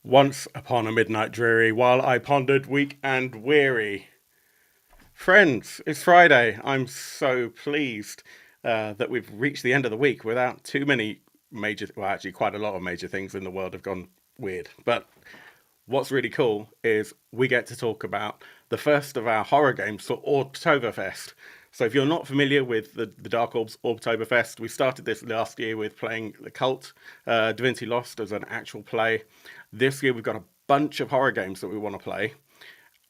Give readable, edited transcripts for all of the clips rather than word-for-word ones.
Once upon a midnight dreary, while I pondered weak and weary. Friends, it's Friday. I'm so pleased that we've reached the end of the week without too many major, well, actually, quite a lot of major things in the world have gone weird. But what's really cool is we get to talk about the first of our horror games for Oktoberfest. So if you're not familiar with the Dark Orbs Oktoberfest, we started this last year with playing The Cult, Divinity Lost as an actual play. This year we've got a bunch of horror games that we want to play.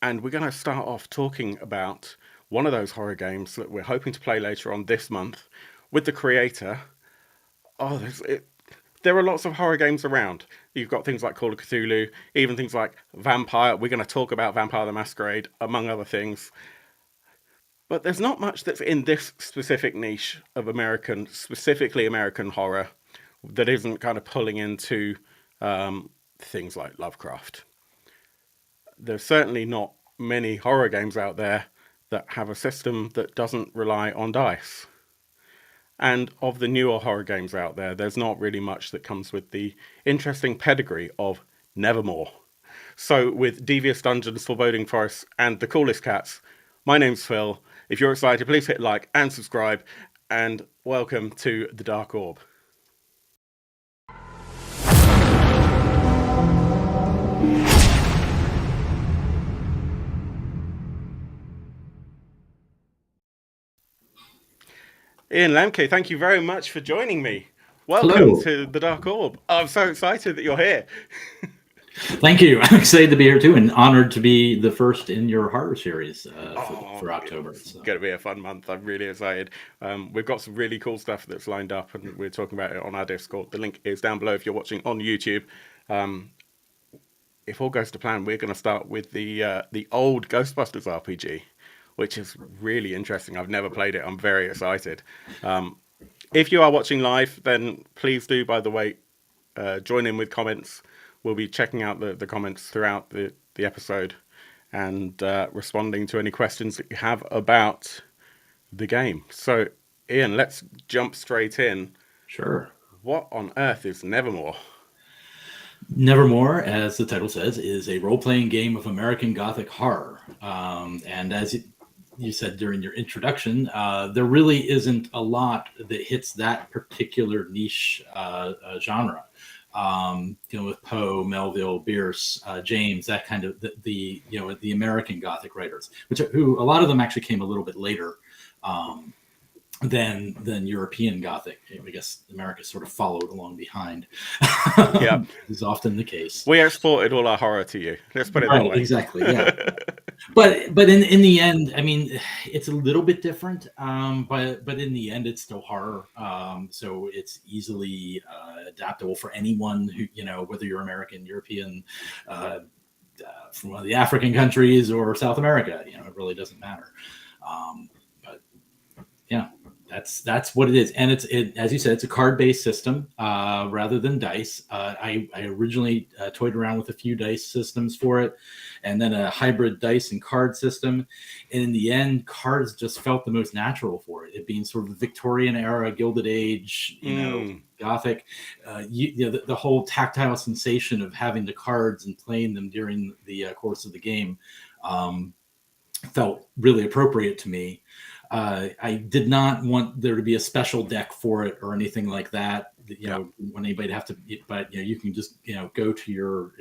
And we're going to start off talking about one of those horror games that we're hoping to play later on this month with the creator. Oh, there are lots of horror games around. You've got things like Call of Cthulhu, even things like Vampire. We're going to talk about Vampire the Masquerade, among other things. But there's not much that's in this specific niche of American, specifically American horror, that isn't kind of pulling into things like Lovecraft. There's certainly not many horror games out there that have a system that doesn't rely on dice. And of the newer horror games out there, there's not really much that comes with the interesting pedigree of Nevermore. So with Devious Dungeons, Foreboding Forests, and The Coolest Cats, my name's Phil. If you're excited, please hit like and subscribe, and welcome to the Dark Orb. Ian Lemke, thank you very much for joining me. Welcome Hello. to the Dark Orb. I'm so excited that you're here. Thank you. I'm excited to be here too, and honored to be the first in your horror series for October. It's So. going to be a fun month. I'm really excited. We've got some really cool stuff that's lined up, and we're talking about it on our Discord. The link is down below if you're watching on YouTube. If all goes to plan, we're going to start with the old Ghostbusters RPG, which is really interesting. I've never played it. I'm very excited. If you are watching live, then please do, by the way, join in with comments. We'll be checking out the comments throughout the episode and responding to any questions that you have about the game. So, Ian, let's jump straight in. Sure. What on earth is Nevermore? Nevermore, as the title says, is a role-playing game of American Gothic horror. And as you said during your introduction, there really isn't a lot that hits that particular niche genre. With Poe, Melville, Bierce, James, that kind of the American Gothic writers, who a lot of them actually came a little bit later than European Gothic. I guess America sort of followed along behind. Yeah, is often the case. We exported all our horror to you. Let's put it that way. Exactly. Yeah. but in the end, I mean, it's a little bit different. But in the end, it's still horror. So it's easily adaptable for anyone who, whether you're American, European, from one of the African countries or South America. It really doesn't matter. But yeah. That's what it is, and as you said, it's a card-based system rather than dice. I originally toyed around with a few dice systems for it, and then a hybrid dice and card system. And in the end, cards just felt the most natural for it. It being sort of Victorian era, Gilded Age, Gothic. The whole tactile sensation of having the cards and playing them during the course of the game felt really appropriate to me. I did not want there to be a special deck for it or anything like that. When anybody have to, but you can just go to your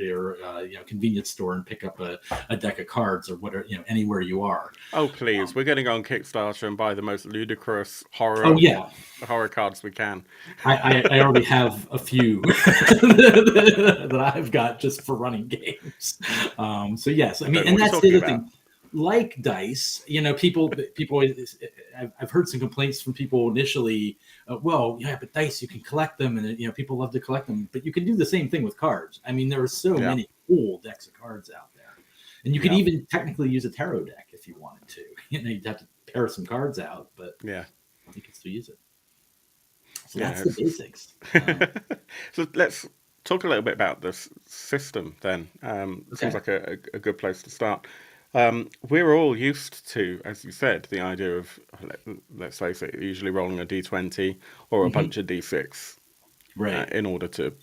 convenience store and pick up a deck of cards or whatever, anywhere you are. Oh please, we're getting on Kickstarter and buy the most ludicrous horror horror cards we can. I already have a few that I've got just for running games. So yes, I mean, and that's the other thing. Like dice, people. I've heard some complaints from people initially. But dice you can collect them, and people love to collect them. But you can do the same thing with cards. I mean, there are so many cool decks of cards out there, and you could even technically use a tarot deck if you wanted to. You'd have to pair some cards out, but you can still use it. So that's the basics. So let's talk a little bit about this system then. It seems like a good place to start. We're all used to, as you said, the idea of, let's face it, usually rolling a d20 or a bunch of d6 in order to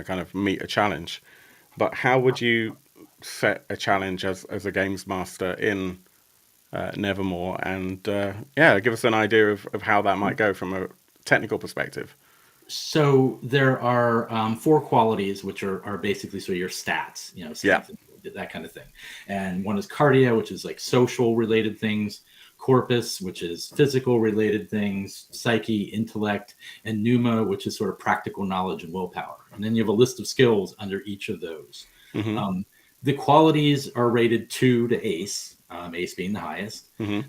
kind of meet a challenge. But how would you set a challenge as a games master in Nevermore? And yeah, give us an idea of how that might go from a technical perspective. So there are four qualities, which are basically so your stats, Yeah. strength, that kind of thing. And one is cardia, which is like social related things, corpus, which is physical related things, psyche, intellect, and pneuma, which is sort of practical knowledge and willpower. And then you have a list of skills under each of those. Hmm. The qualities are rated 2 to ace, ace being the highest, Hmm.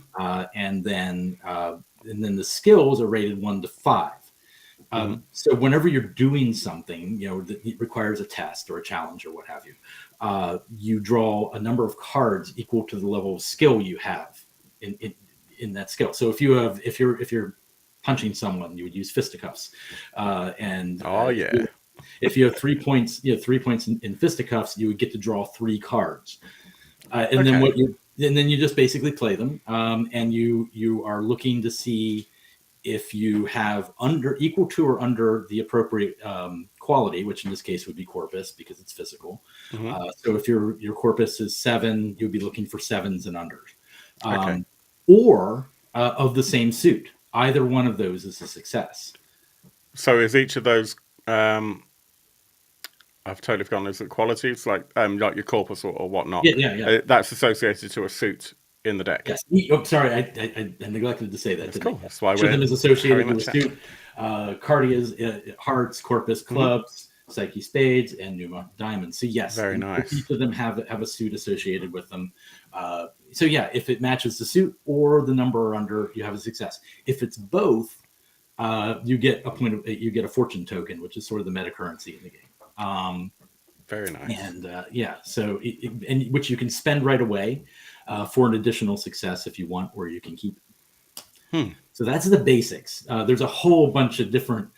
and then the skills are rated 1 to 5. Hmm. So whenever you're doing something, that requires a test or a challenge or what have you, you draw a number of cards equal to the level of skill you have in that skill. So if you're punching someone, you would use fisticuffs, and Oh yeah. if you have 3 points, 3 points in fisticuffs, you would get to draw 3 cards, and then Okay. you just basically play them, and you are looking to see if you have equal to or under the appropriate quality, which in this case would be corpus because it's physical. Hmm. So if your corpus is 7, you'll be looking for 7s and unders, Okay. or of the same suit. Either one of those is a success. So is each of those? Um, I've totally forgotten. Is it qualities like your corpus or whatnot? Yeah. That's associated to a suit in the deck. Yes. Oh, sorry, I neglected to say that. That's Didn't cool. I? That's why Each of them we're is associated having to that a chat. suit. Cardias, hearts, corpus, Hmm. clubs, psyche, spades, and pneuma, diamonds. So yes, Very nice. each of them have a suit associated with them. So yeah, if it matches the suit or the number under, you have a success. If it's both, you get a fortune token, which is sort of the meta currency in the game. Very nice. And so and which you can spend right away for an additional success if you want, or you can keep it. Hmm. So that's the basics. There's a whole bunch of different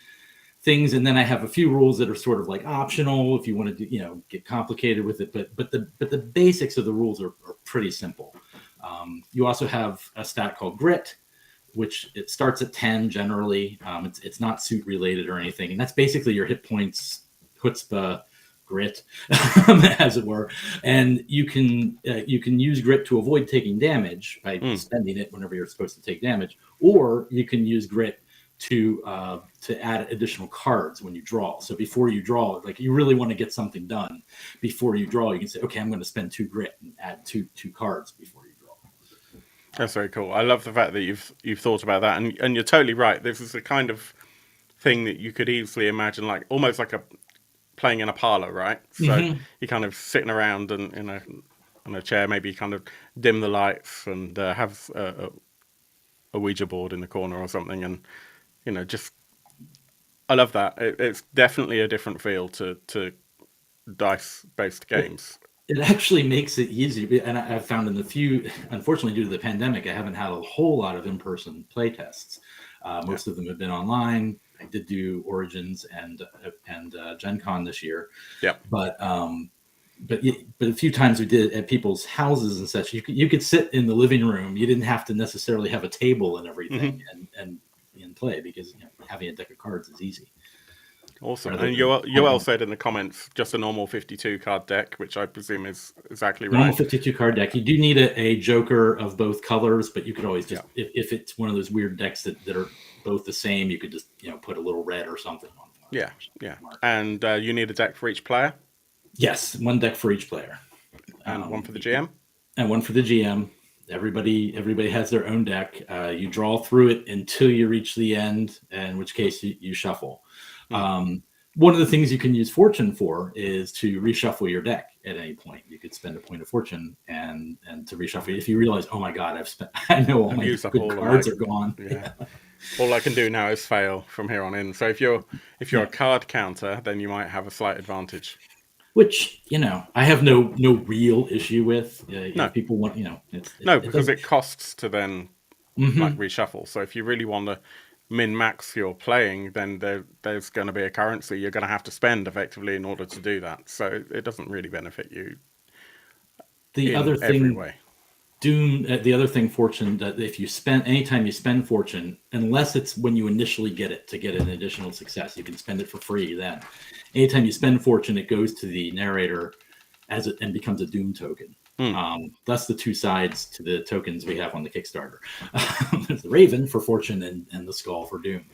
things, and then I have a few rules that are sort of like optional if you want to do, get complicated with it. But the basics of the rules are pretty simple. You also have a stat called grit, which it starts at 10 generally. It's not suit related or anything, and that's basically your hit points, chutzpah, grit, as it were. And you can use grit to avoid taking damage by spending it whenever you're supposed to take damage, or you can use grit to add additional cards when you draw. So before you draw, like you really want to get something done before you draw, you can say, okay, I'm going to spend 2 grit and add two cards before you draw. That's very cool. I love the fact that you've thought about that, and you're totally right. This is the kind of thing that you could easily imagine, like almost like a playing in a parlor, right? So you're kind of sitting around and in a chair, maybe kind of dim the lights and have a Ouija board in the corner or something, and just I love that. It's definitely a different feel to dice-based games. It actually makes it easier, and I've found unfortunately, due to the pandemic, I haven't had a whole lot of in-person play tests. Most of them have been online. I did do Origins and Gen Con this year, Yeah. but a few times we did at people's houses and such. You could sit in the living room. You didn't have to necessarily have a table and everything and play, because having a deck of cards is easy. Awesome. And Yoel said in the comments, just a normal 52 card deck, which I presume is exactly right. Normal 52 card deck. You do need a joker of both colors, but you could always just, if it's one of those weird decks that are both the same, you could just put a little red or something on. Yeah. And you need a deck for each player? Yes, one deck for each player. And one for the GM? And one for the GM. Everybody has their own deck. You draw through it until you reach the end, in which case you shuffle. One of the things you can use fortune for is to reshuffle your deck at any point. You could spend a point of fortune and to reshuffle. If you realize, oh my god, I know all my good cards are gone. Yeah. All I can do now is fail from here on in. So if you're a card counter, then you might have a slight advantage. Which I have no real issue with. No, people want because it costs to then like reshuffle. So if you really want to min-max your playing, then there's going to be a currency you're going to have to spend effectively in order to do that. So it doesn't really benefit you the other thing, every way. Doom, the other thing, fortune, that if you spend, anytime you spend fortune, unless it's when you initially get it to get an additional success, you can spend it for free then. Anytime you spend fortune, it goes to the narrator and becomes a Doom token. That's the two sides to the tokens we have on the Kickstarter. There's the Raven for fortune and the Skull for Doom.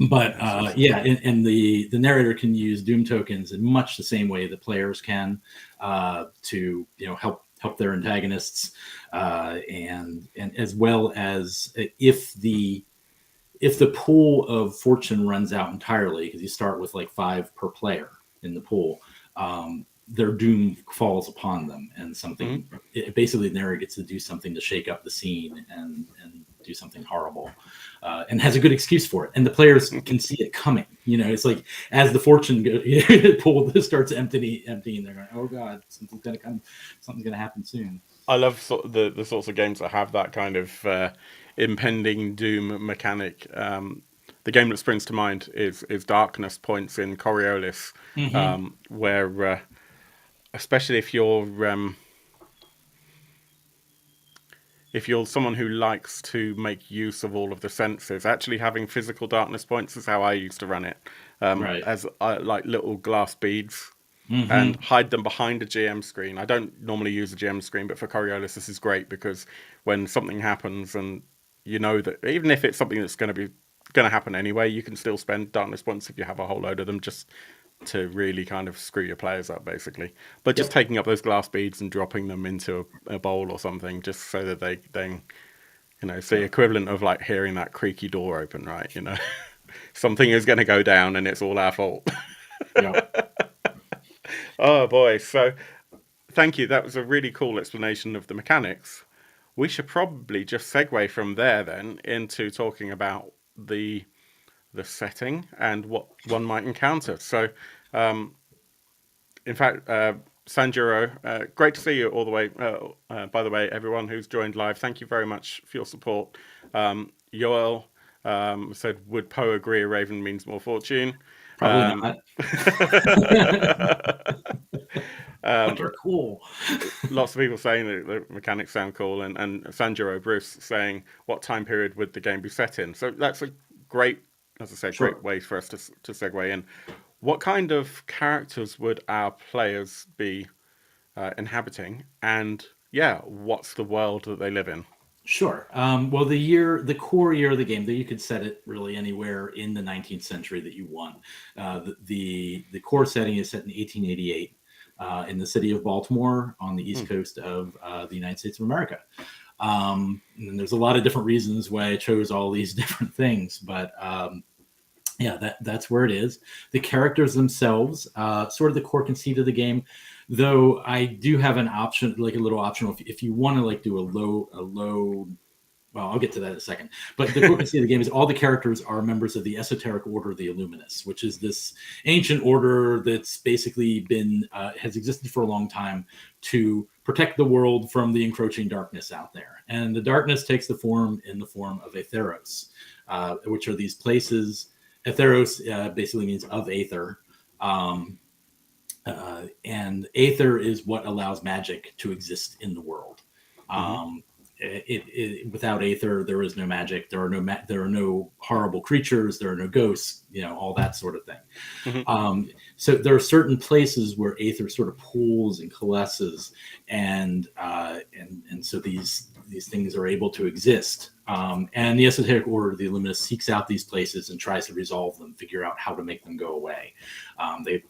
But yeah, and the narrator can use Doom tokens in much the same way that players can to help their antagonists, and as well as if the pool of fortune runs out entirely, because you start with like 5 per player in the pool, their doom falls upon them, and something basically the narrator gets to do something to shake up the scene and do something horrible, and has a good excuse for it, and the players can see it coming. It's like as the fortune pool starts emptying, they're going, oh god, something's going to come, something's going to happen soon. I love the sorts of games that have that kind of impending doom mechanic. The game that springs to mind is Darkness Points in Coriolis, where especially if you're someone who likes to make use of all of the senses, actually having physical darkness points is how I used to run it, Right. as like little glass beads, and hide them behind a GM screen. I don't normally use a GM screen, but for Coriolis this is great, because when something happens and you know that even if it's something that's going to happen anyway, you can still spend darkness points if you have a whole load of them, just to really kind of screw your players up, basically. But just taking up those glass beads and dropping them into a bowl or something, just so that they then, it's the equivalent of like hearing that creaky door open, right? Something is going to go down and it's all our fault. Yeah. Oh boy. So thank you. That was a really cool explanation of the mechanics. We should probably just segue from there then into talking about the setting and what one might encounter. So, in fact, Sanjuro, great to see you all the way. By the way, everyone who's joined live, thank you very much for your support. Yoel said, would Poe agree a raven means more fortune? Probably not. But they're cool. Lots of people saying that the mechanics sound cool, and Sanjuro Bruce saying, what time period would the game be set in? So that's a great, as I say, Sure. great way for us to segue in. What kind of characters would our players be inhabiting? And yeah, what's the world that they live in? Sure. Well, the core year of the game, that you could set it really anywhere in the 19th century that you want. The core setting is set in 1888 in the city of Baltimore on the east coast of the United States of America. And there's a lot of different reasons why I chose all these different things, but yeah, that's where it is. The characters themselves, sort of the core conceit of the game, though I do have an option, like a little optional, if you want to like do a low. Well, I'll get to that in a second. But the core conceit of the game is all the characters are members of the esoteric order of the Illuminists, which is this ancient order that's basically been has existed for a long time to protect the world from the encroaching darkness out there. And the darkness takes the form of Aetheros, which are these places. Aetheros basically means of Aether. And Aether is what allows magic to exist in the world. Without Aether, there is no magic. There are no horrible creatures. There are no ghosts. All that sort of thing. So there are certain places where Aether sort of pools and coalesces, and so these things are able to exist. And the esoteric order of the Illuminists seeks out these places and tries to resolve them, figure out how to make them go away.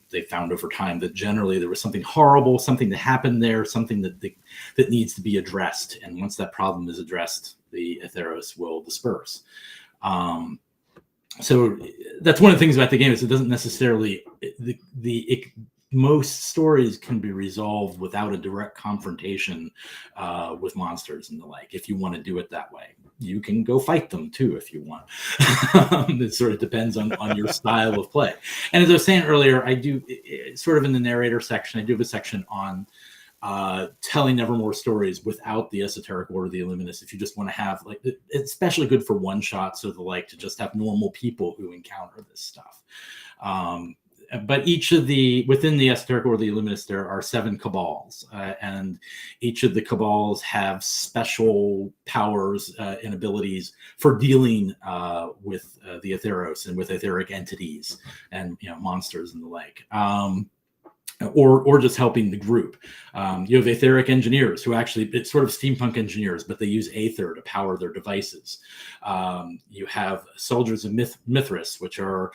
They found over time that generally there was something horrible, something that happened there, something that needs to be addressed. And once that problem is addressed, the Aetheros will disperse. So that's one of the things about the game is it doesn't necessarily most stories can be resolved without a direct confrontation with monsters and the like. If you want to do it that way, you can go fight them too if you want. It sort of depends on your style of play. And as I was saying earlier, I do sort of in the narrator section, I do have a section on telling Nevermore stories without the esoteric order of the Illuminists. If you just want to have it's especially good for one shots or the like, to just have normal people who encounter this stuff. but each of within the esoteric or the illuminist, there are 7 cabals, and each of the cabals have special powers and abilities for dealing with the Aetheros and with etheric entities and monsters and the like. Or just helping the group. You have etheric engineers who actually, it's sort of steampunk engineers, but they use aether to power their devices. You have soldiers of Mithras, which are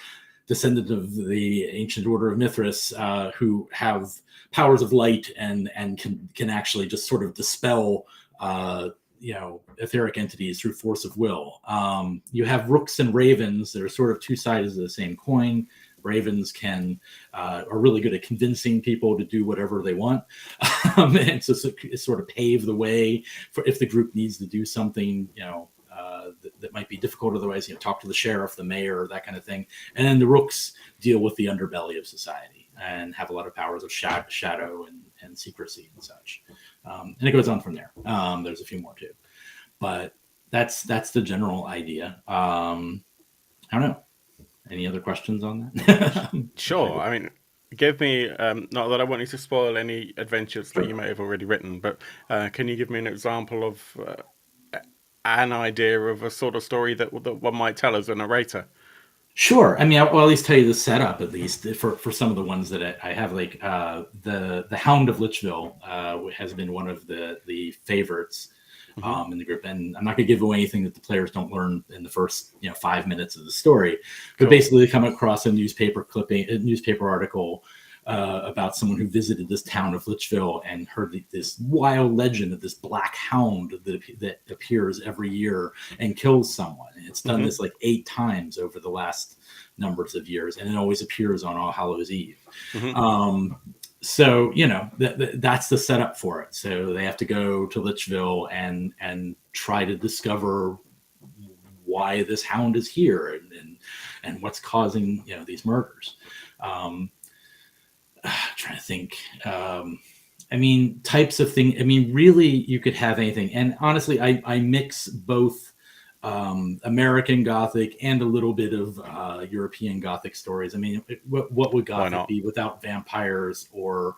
descendant of the ancient order of Mithras, who have powers of light and can actually just sort of dispel etheric entities through force of will. You have Rooks and Ravens that are sort of 2 sides of the same coin. Ravens are really good at convincing people to do whatever they want, and so it sort of pave the way for if the group needs to do something, that might be difficult otherwise. Talk to the sheriff, the mayor, that kind of thing. And then the Rooks deal with the underbelly of society and have a lot of powers of shadow and secrecy and such. And it goes on from there. There's a few more too, but that's the general idea. I don't know. Any other questions on that? Sure. I mean, give me, not that I want you to spoil any adventures that you may have already written, but can you give me an example of an idea of a sort of story that one might tell as a narrator? Sure. I mean, I'll at least tell you the setup, at least for some of the ones that I have. Like the Hound of Lichville has been one of the favorites in the group, and I'm not going to give away anything that the players don't learn in the first 5 minutes of the story. But basically, they come across a newspaper article about someone who visited this town of Lichville and heard this wild legend of this black hound that appears every year and kills someone. And it's done this like 8 times over the last numbers of years, and it always appears on All Hallows Eve. So that's the setup for it. So they have to go to Lichville and try to discover why this hound is here and what's causing these murders. Trying to think. I mean, types of thing. I mean, really, you could have anything. And honestly, I mix both American Gothic and a little bit of European Gothic stories. I mean, what would Gothic be without vampires or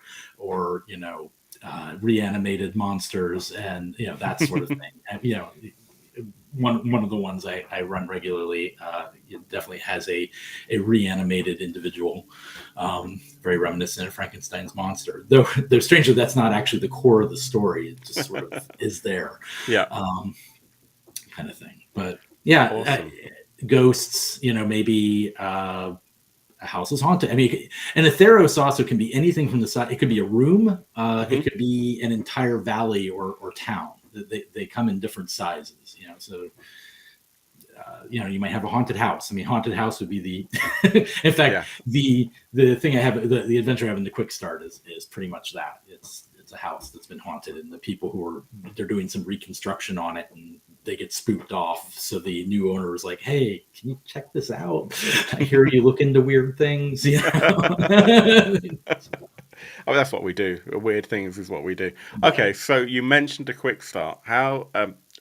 reanimated monsters and that sort of thing? And, one of the ones I run regularly it definitely has a reanimated individual, very reminiscent of Frankenstein's monster. Though strangely, that's not actually the core of the story. It just sort of is there. Yeah. Kind of thing. But yeah, awesome. Ghosts, maybe a house is haunted. I mean, and Aetheros also can be anything from the side. It could be a room. It could be an entire valley or town. They come in different sizes, so you might have a haunted house. I mean, haunted house would be the in fact the thing I have, the adventure I have in the quick start is pretty much that. It's a house that's been haunted, and the people they're doing some reconstruction on it, and they get spooked off. So the new owner is like, "Hey, can you check this out? I hear you look into weird things." Oh, that's what we do. Weird things is what we do. Okay, so you mentioned a quick start. How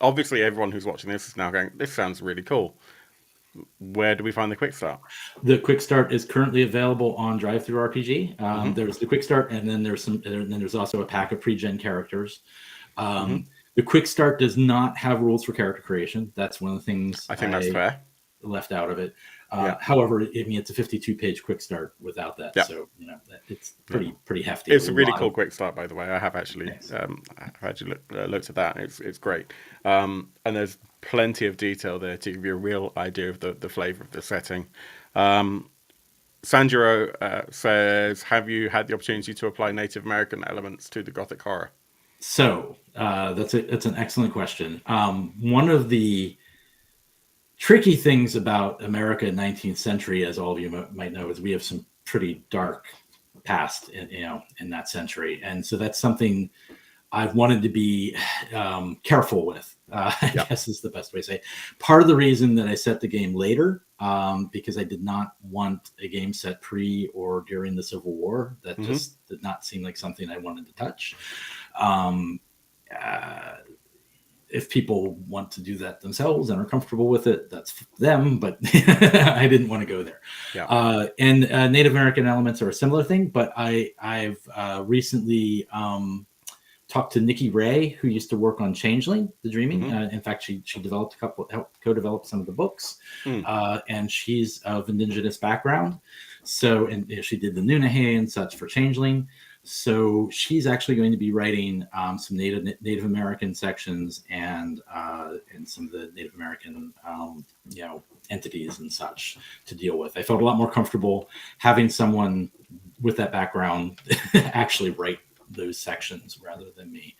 obviously everyone who's watching this is now going, "This sounds really cool." Where do we find the quick start? The quick start is currently available on DriveThruRPG. There's the quick start, and then there's also a pack of pre-gen characters. The quick start does not have rules for character creation. That's one of the things I think that's fair. Left out of it. However, I mean, it's a 52-page quick start without that, so it's pretty hefty. It's a really cool quick start, by the way. I have actually looked at that. It's great, and there's plenty of detail there to give you a real idea of the flavor of the setting. Sanjuro says, "Have you had the opportunity to apply Native American elements to the Gothic horror?" So that's an excellent question. One of the tricky things about America in 19th century, as all of you might know, is we have some pretty dark past in that century, and so that's something I've wanted to be careful with. I guess is the best way to say it. Part of the reason that I set the game later, because I did not want a game set pre or during the Civil War. That just did not seem like something I wanted to touch. if people want to do that themselves and are comfortable with it, that's them. But I didn't want to go there. Yeah. And Native American elements are a similar thing. But I've recently talked to Nikki Ray, who used to work on Changeling, the Dreaming. In fact, she developed helped co-develop some of the books, and she's of indigenous background. So, and she did the Nunahey and such for Changeling. So she's actually going to be writing some Native American sections and some of the Native American entities and such to deal with. I felt a lot more comfortable having someone with that background actually write those sections rather than me.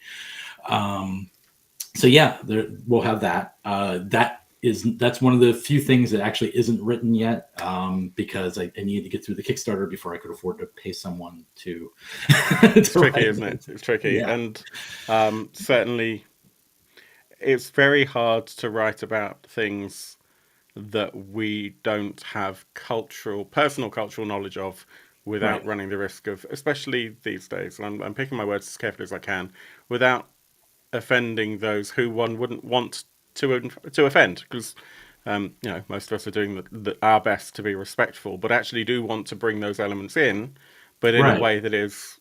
So yeah, we'll have that. That's one of the few things that actually isn't written yet, because I needed to get through the Kickstarter before I could afford to pay someone to. It's tricky, isn't it? It's tricky, yeah. And certainly, it's very hard to write about things that we don't have personal cultural knowledge of, without running the risk of, especially these days, and I'm picking my words as carefully as I can, without offending those who one wouldn't want to offend, because most of us are doing our best to be respectful, but actually do want to bring those elements in, but in a way that is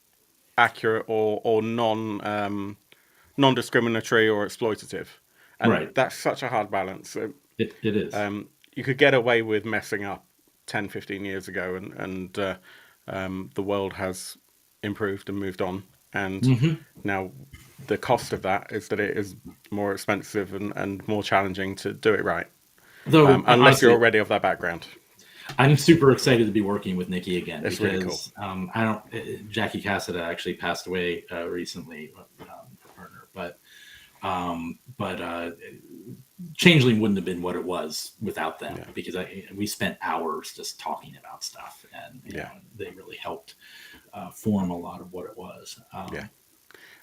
accurate or non-discriminatory or exploitative. And that's such a hard balance. It is. You could get away with messing up 10, 15 years ago, and the world has improved and moved on. And now the cost of that is that it is more expensive and more challenging to do it right. Though, unless honestly, you're already of that background. I'm super excited to be working with Nikki again. It's because really cool. Jackie Cassada actually passed away recently, her partner, but Changeling wouldn't have been what it was without them, because we spent hours just talking about stuff, and they really helped form a lot of what it was.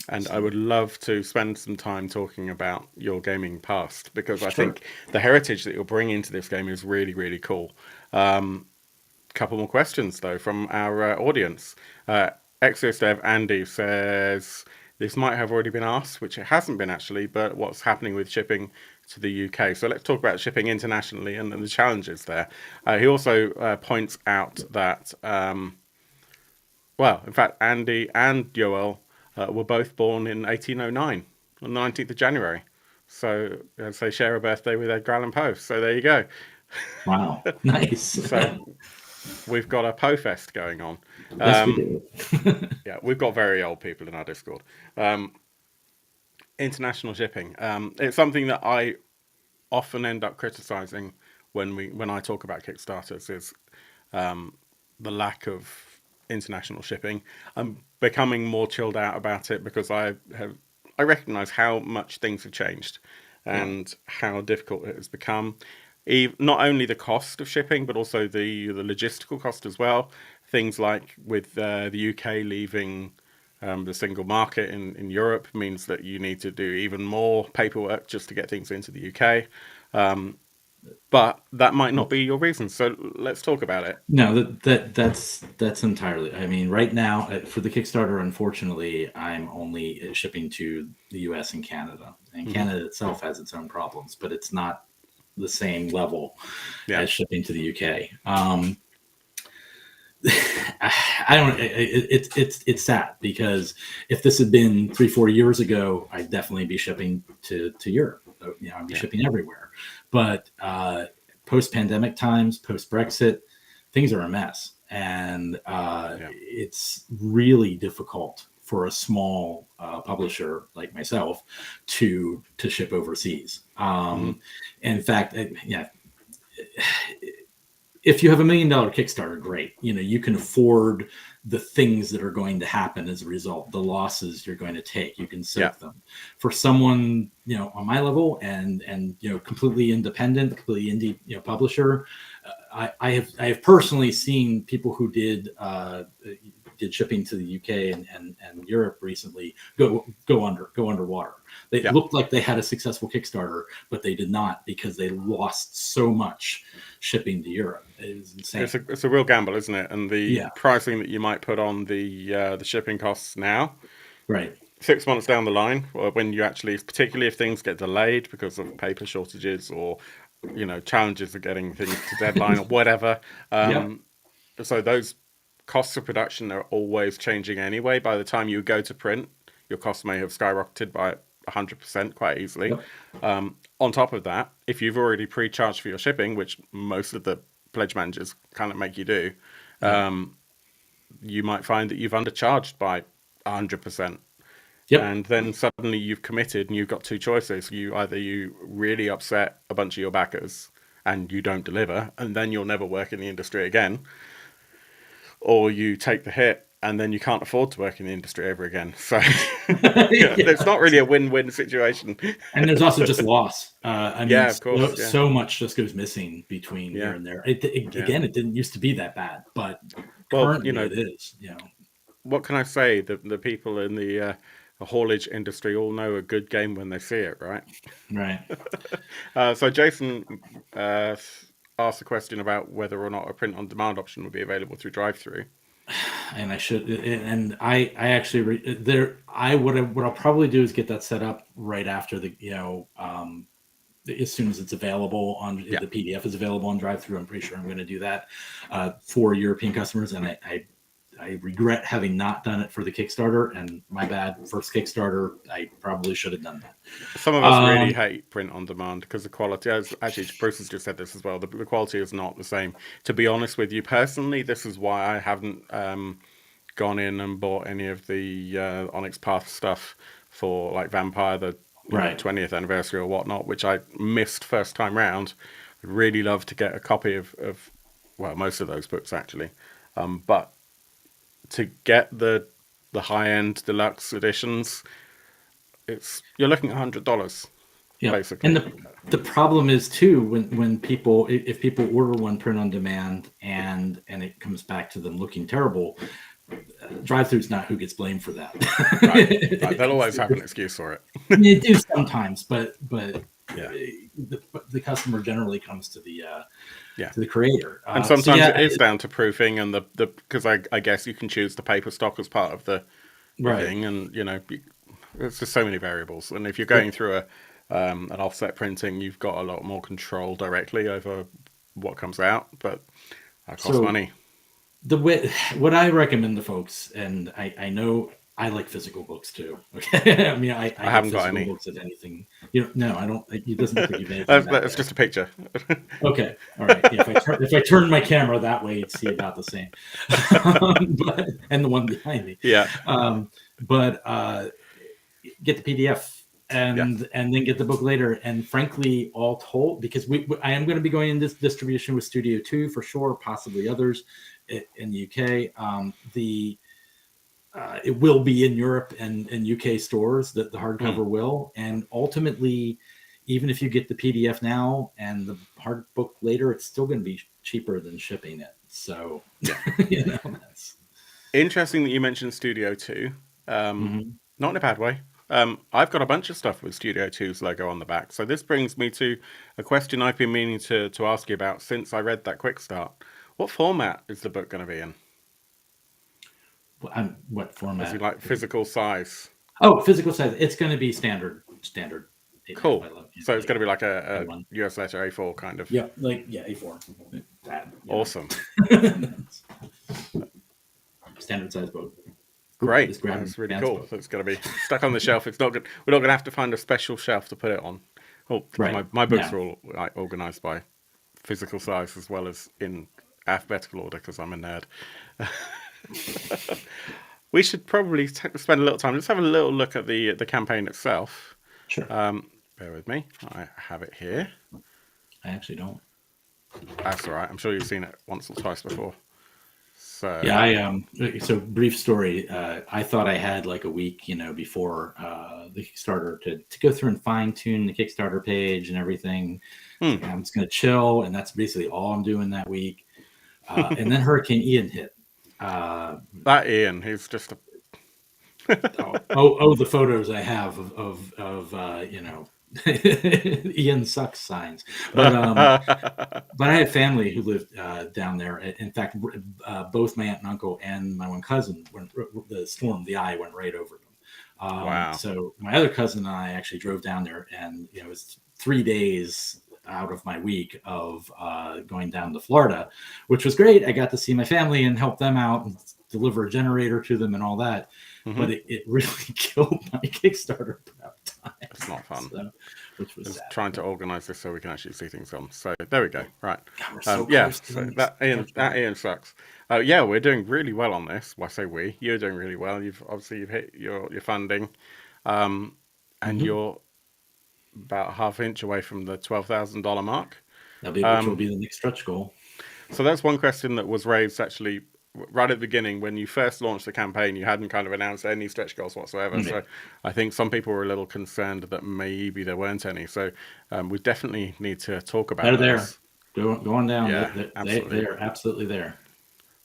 And I would love to spend some time talking about your gaming past, because I think the heritage that you're bringing to this game is really, really cool. Couple more questions, though, from our audience. Exos Dev Andy says, this might have already been asked, which it hasn't been actually, but what's happening with shipping to the UK? So let's talk about shipping internationally and the challenges there. He also points out that, in fact, Andy and Yoel were both born in 1809, on the 19th of January. So they share a birthday with Edgar Allan Poe. So there you go. Wow, nice. So we've got a Poe Fest going on. Yes, we do. We've got very old people in our Discord. International shipping. It's something that I often end up criticizing when I talk about Kickstarters, is the lack of international shipping. I'm becoming more chilled out about it, because I recognize how much things have changed and how difficult it has become. Not only the cost of shipping, but also the logistical cost as well. Things like with the UK leaving the single market in Europe means that you need to do even more paperwork just to get things into the UK. But that might not be your reason. So let's talk about it. No, that's entirely. I mean, right now for the Kickstarter, unfortunately, I'm only shipping to the US and Canada. And Canada itself has its own problems, but it's not the same level as shipping to the UK. I don't. It's sad, because if this had been 3-4 years ago, I'd definitely be shipping to Europe. I'd be shipping everywhere. But post-pandemic times, post-Brexit, things are a mess, and it's really difficult for a small publisher like myself to ship overseas. In fact, if you have $1 million Kickstarter, great. You can afford the things that are going to happen as a result, the losses you're going to take. You can soak them. For someone, on my level and completely independent, completely indie, publisher, I have personally seen people who did shipping to the UK and Europe recently go underwater. They looked like they had a successful Kickstarter, but they did not, because they lost so much shipping to Europe. It was insane. It's a real gamble, isn't it? And the pricing that you might put on the shipping costs now, right? 6 months down the line, or when you actually, particularly if things get delayed because of paper shortages or challenges of getting things to deadline or whatever. Yep. So those costs of production are always changing anyway. By the time you go to print, your costs may have skyrocketed by 100% quite easily. Yep. On top of that, if you've already pre-charged for your shipping, which most of the pledge managers kind of make you do, you might find that you've undercharged by 100%. Yep. And then suddenly you've committed and you've got two choices. You really upset a bunch of your backers and you don't deliver, and then you'll never work in the industry again. Or you take the hit and then you can't afford to work in the industry ever again. So it's not really a win-win situation. And there's also just loss. I mean, of course. So much just goes missing between here and there. Again, it didn't used to be that bad, but currently it is. What can I say? The people in the haulage industry all know a good game when they see it, right? Right. So Jason asked a question about whether or not a print-on-demand option would be available through drive-through. And I actually what I'll probably do is get that set up right after as soon as it's available on the PDF is available on drive-through. I'm pretty sure I'm going to do that for European customers, and I regret having not done it for the Kickstarter, and my bad. First Kickstarter, I probably should have done that. Some of us really hate print on demand because the quality, actually Bruce has just said this as well, the quality is not the same. To be honest with you personally, this is why I haven't gone in and bought any of the Onyx Path stuff for like Vampire, the 20th anniversary or whatnot, which I missed first time round. I'd really love to get a copy of most of those books actually. But to get the high-end deluxe editions, you're looking at $100, basically. And the problem is too when people, if people order one print on demand and it comes back to them looking terrible, drive-thru's not who gets blamed for that. Right. They'll always have an excuse for it. They do sometimes, but the customer generally comes to the to the creator, and sometimes it is down to proofing and the because I guess you can choose the paper stock as part of the thing, and there's just so many variables. And if you're going through an offset printing, you've got a lot more control directly over what comes out, but that costs money. What I recommend to folks, and I know I like physical books too. Okay, I mean I haven't got any books at anything. No, I don't. It doesn't look like you've That's just a picture. Okay, all right. Yeah, if I turn my camera that way, you'd see about the same. And the one behind me. Yeah. But get the PDF and then get the book later. And frankly, all told, because I am going to be going in this distribution with Studio 2 for sure, possibly others in the UK. It will be in Europe and UK stores, that the hardcover will. And ultimately, even if you get the PDF now and the hard book later, it's still going to be cheaper than shipping it. So, that's interesting that you mentioned Studio 2. Not in a bad way. I've got a bunch of stuff with Studio 2's logo on the back. So this brings me to a question I've been meaning to ask you about since I read that quick start. What format is the book going to be in? What format? Is it like physical size? Oh, physical size. It's going to be standard. Cool. So it's going to be like a US letter A4 kind of. Yeah, A4. Awesome. Standard size book. Great. That's really cool. So it's going to be stuck on the shelf. It's not good. We're not going to have to find a special shelf to put it on. Oh, my books are all organized by physical size as well as in alphabetical order because I'm a nerd. We should probably spend a little time. Let's have a little look at the campaign itself. Sure. Bear with me. I have it here. I actually don't. That's all right. I'm sure you've seen it once or twice before. So so brief story. I thought I had like a week, before the Kickstarter to go through and fine tune the Kickstarter page and everything. I'm just going to chill, and that's basically all I'm doing that week. And then Hurricane Ian hit. That Ian, he's just a the photos I have of Ian sucks signs, but I have family who lived down there. In fact, both my aunt and uncle and my one cousin, when the eye went right over Wow. So my other cousin and I actually drove down there, and it was 3 days out of my week of going down to Florida, which was great. I got to see my family and help them out and deliver a generator to them and all that. But it really killed my Kickstarter prep time. It's not fun. So, which was sad. Trying to organise this so we can actually see things on. So there we go. Right. God, we're so Yeah. close to So the that Ian sucks. Yeah, we're doing really well on this. Well, I say we. You're doing really well. You've hit your funding, and you're about a half inch away from the $12,000 mark. Which will be the next stretch goal. So that's one question that was raised actually right at the beginning when you first launched the campaign. You hadn't kind of announced any stretch goals whatsoever. So I think some people were a little concerned that maybe there weren't any. So we definitely need to talk about those. They're there. Go on down. Yeah, absolutely. They're absolutely there.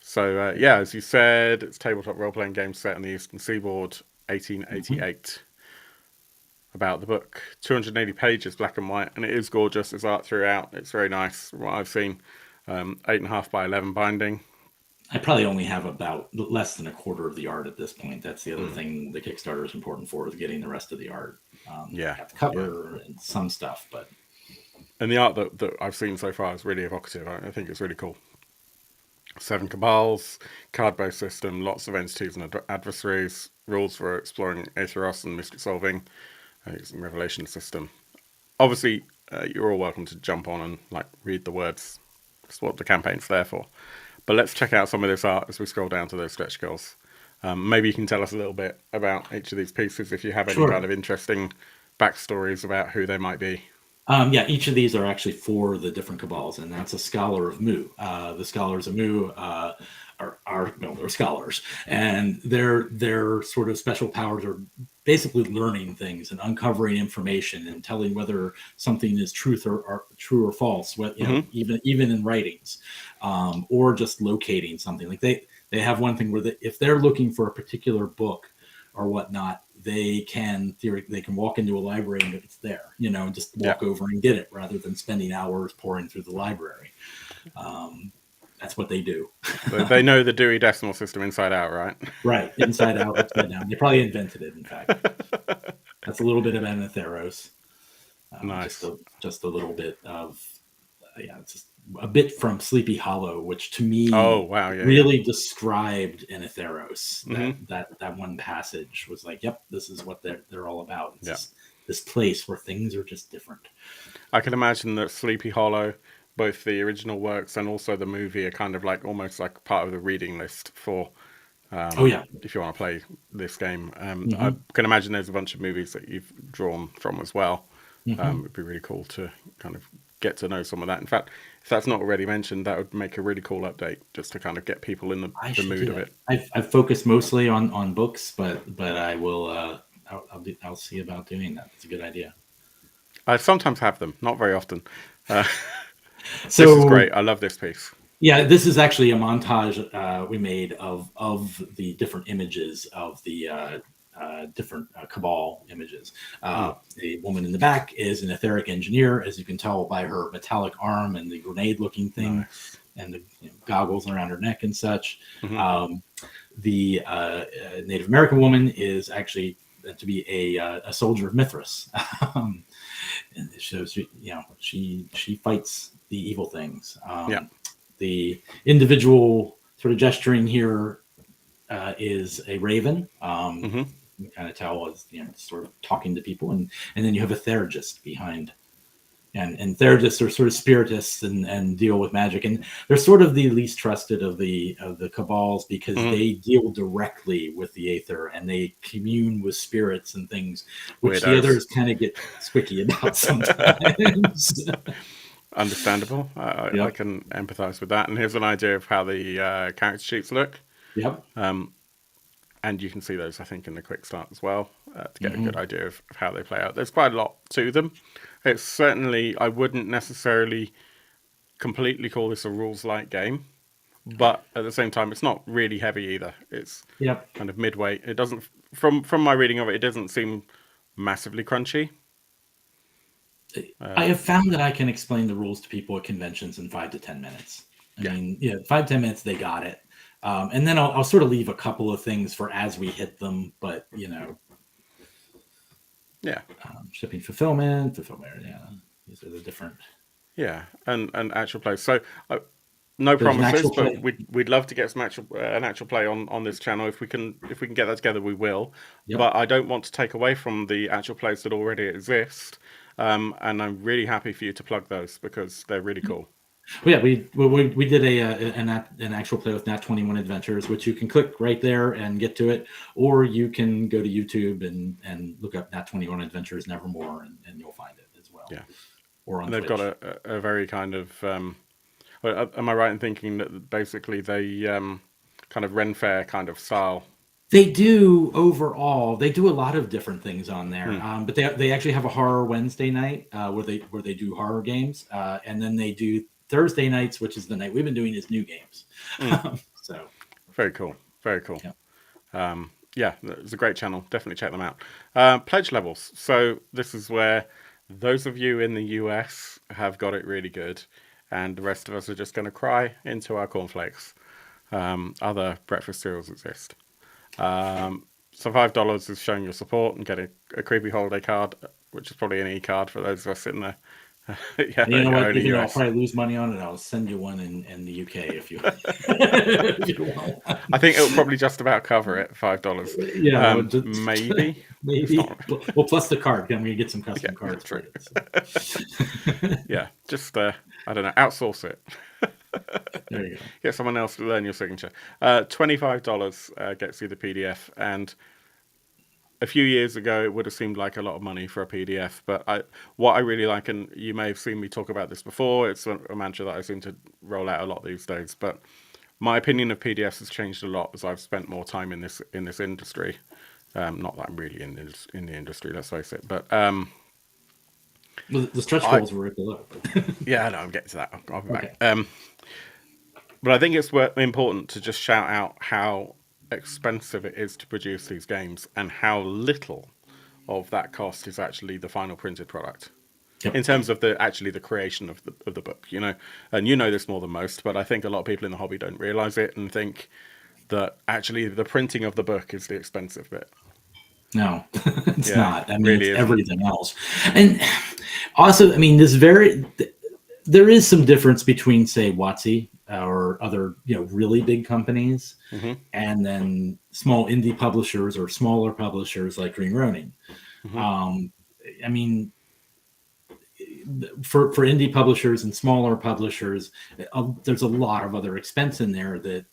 So as you said, it's a tabletop role-playing game set on the Eastern Seaboard, 1888. About the book, 280 pages, black and white, and it is gorgeous. There's art throughout. It's very nice from what I've seen. 8.5 by 11 binding. I probably only have about less than a quarter of the art at this point. That's the other thing the Kickstarter is important for, is getting the rest of the art. Got the cover and some stuff, and the art that I've seen so far is really evocative. I think it's really cool. 7 cabals, card-based system, lots of entities and adversaries, rules for exploring Aetheros and mystic solving. It's a revelation system. Obviously, you're all welcome to jump on and read the words. That's what the campaign's there for. But let's check out some of this art as we scroll down to those stretch goals. Maybe you can tell us a little bit about each of these pieces if you have any kind of interesting backstories about who they might be. Each of these are actually for the different cabals, and that's a scholar of Mu. The scholars of Mu they're scholars, and their sort of special powers are basically learning things and uncovering information and telling whether something is true or false. Even in writings, or just locating something. Like they have one thing where if they're looking for a particular book or whatnot, they can walk into a library and it's there, and just walk over and get it rather than spending hours pouring through the library. That's what they do. So they know the Dewey Decimal System inside out, right? Right, inside out, upside down. They probably invented it, in fact. That's a little bit of Aetheros. Nice. Just a little bit of, just a bit from Sleepy Hollow, which to me really described Aetheros. That one passage was like, yep, this is what they're all about. It's this place where things are just different. I can imagine that Sleepy Hollow, both the original works and also the movie, are kind of almost like part of the reading list for if you want to play this game. I can imagine there's a bunch of movies that you've drawn from as well. It'd be really cool to kind of get to know some of that. In fact, if that's not already mentioned, that would make a really cool update just to kind of get people in the mood of it. I've focused mostly on books, but I will I'll see about doing that. It's a good idea. I sometimes have them, not very often. So this is great. I love this piece. Yeah, this is actually a montage we made of the different images of the different cabal images. The woman in the back is an etheric engineer, as you can tell by her metallic arm and the grenade-looking thing, and the goggles around her neck and such. The Native American woman is actually to be a soldier of Mithras, and it shows she fights the evil things. The individual sort of gesturing here is a raven. You kind of tell is sort of talking to people, and then you have a theragist behind, and theragists are sort of spiritists and deal with magic, and they're sort of the least trusted of the cabals because they deal directly with the aether and they commune with spirits and things, which the others kind of get squicky about sometimes. Understandable. I can empathize with that. And here's an idea of how the character sheets look. Yep. And you can see those, I think, in the quick start as well to get a good idea of how they play out. There's quite a lot to them. It's certainly, I wouldn't necessarily completely call this a rules-light game, but at the same time, it's not really heavy either. It's kind of midway. It doesn't, from my reading of it, it doesn't seem massively crunchy. I have found that I can explain the rules to people at conventions in 5 to 10 minutes. I mean, 5 to 10 minutes, they got it. And then I'll sort of leave a couple of things for as we hit them, but Yeah. Shipping, fulfillment. Yeah, these are the different. Yeah, and actual play. So no There's an promises, actual but play. we'd love to get some an actual play on this channel. If we can get that together, we will. Yep. But I don't want to take away from the actual plays that already exist. And I'm really happy for you to plug those because they're really cool. Well, yeah, we did an actual play with Nat 21 Adventures, which you can click right there and get to it, or you can go to YouTube and look up Nat 21 Adventures Nevermore, and you'll find it as well. Yeah, Or on and they've got Twitch. a very kind of. Am I right in thinking that basically they kind of Ren Fair kind of style? They do overall. They do a lot of different things on there, Hmm. but they actually have a horror Wednesday night where they do horror games, and then they do Thursday nights, which is the night we've been doing, is new games. So very cool, very cool. yeah. Yeah, it's a great channel. Definitely check them out. Pledge levels. So this is where those of you in the US have got it really good, and the rest of us are just going to cry into our cornflakes. Other breakfast cereals exist. So $5 is showing your support and getting a creepy holiday card, which is probably an e-card for those of us sitting there. Yeah, You know what? only Even though I'll US. probably lose money on it, I'll send you one in the UK if you, if you want one. I think it'll probably just about cover it. $5, Yeah, maybe. maybe. Well, plus the card. I'm going to get some custom Yeah, cards true. for it. So. Yeah, just I don't know, outsource it. There you go. Get someone else to learn your signature. $25 gets you the PDF, and a few years ago it would have seemed like a lot of money for a PDF. But what I really like, and you may have seen me talk about this before, it's a mantra that I seem to roll out a lot these days. But my opinion of PDFs has changed a lot as I've spent more time in this industry. Not that I'm really in the industry, let's face it, but. Well, the stretch goals were right below. Yeah, no, I'm getting to that. I'll be Okay. back. But I think it's important to just shout out how expensive it is to produce these games and how little of that cost is actually the final printed product. Yep. In terms of the creation of the book, and you know this more than most, but I think a lot of people in the hobby don't realize it and think that actually the printing of the book is the expensive bit. No, it's not. I mean, really it's isn't. everything else. And also, I mean, there is some difference between, say, WotC or other, really big companies, and then small indie publishers or smaller publishers like Green Ronin. I mean, for indie publishers and smaller publishers, there's a lot of other expense in there that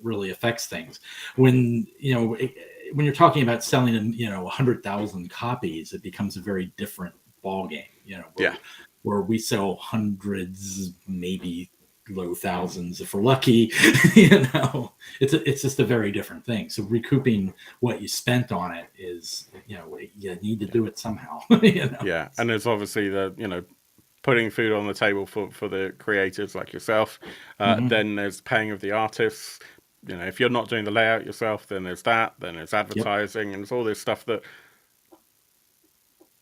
really affects things. When you're talking about selling 100,000 copies, it becomes a very different ball game. Where we sell hundreds, maybe low thousands if we're lucky. It's just a very different thing. So recouping what you spent on it is, you need to do it somehow. Yeah, and there's obviously the putting food on the table for the creators like yourself. Then there's paying of the artists. If you're not doing the layout yourself, then there's that. Then there's advertising, and it's all this stuff that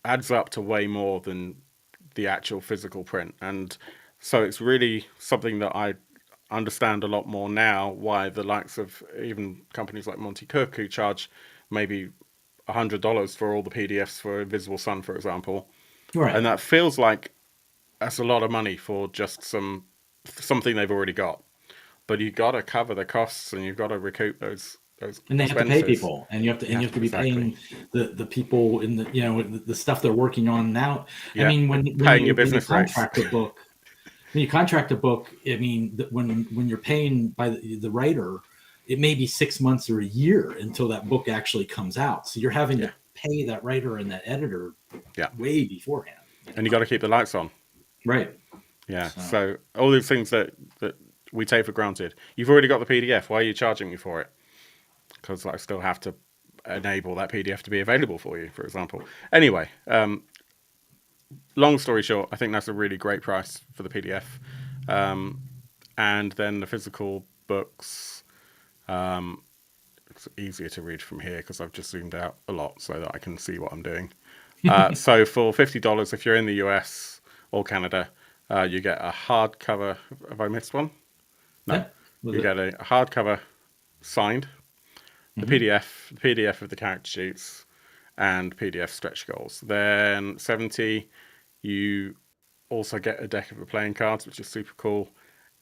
adds up to way more than the actual physical print. And so it's really something that I understand a lot more now, why the likes of even companies like Monty Cook, who charge maybe $100 for all the PDFs for Invisible Sun, for example. Right. And that feels like that's a lot of money for just something they've already got. But you've got to cover the costs and you've got to recoup those and they expenses. have to pay people, and you have to be paying the people in the stuff they're working on now. Yeah. I mean, when your business when you contract a book, I mean, when you're paying by the writer, it may be 6 months or a year until that book actually comes out. So you're having to pay that writer and that editor way beforehand. And you got to keep the lights on. Right. Yeah. So all these things that we take for granted. You've already got the PDF. Why are you charging me for it? Because I still have to enable that PDF to be available for you, for example. Anyway, long story short, I think that's a really great price for the PDF. And then the physical books, it's easier to read from here because I've just zoomed out a lot so that I can see what I'm doing. So for $50, if you're in the US or Canada, you get a hardcover. Have I missed one? No. Yeah. You get a hardcover signed, the PDF of the character sheets, and PDF stretch goals. Then 70, you also get a deck of the playing cards, which is super cool,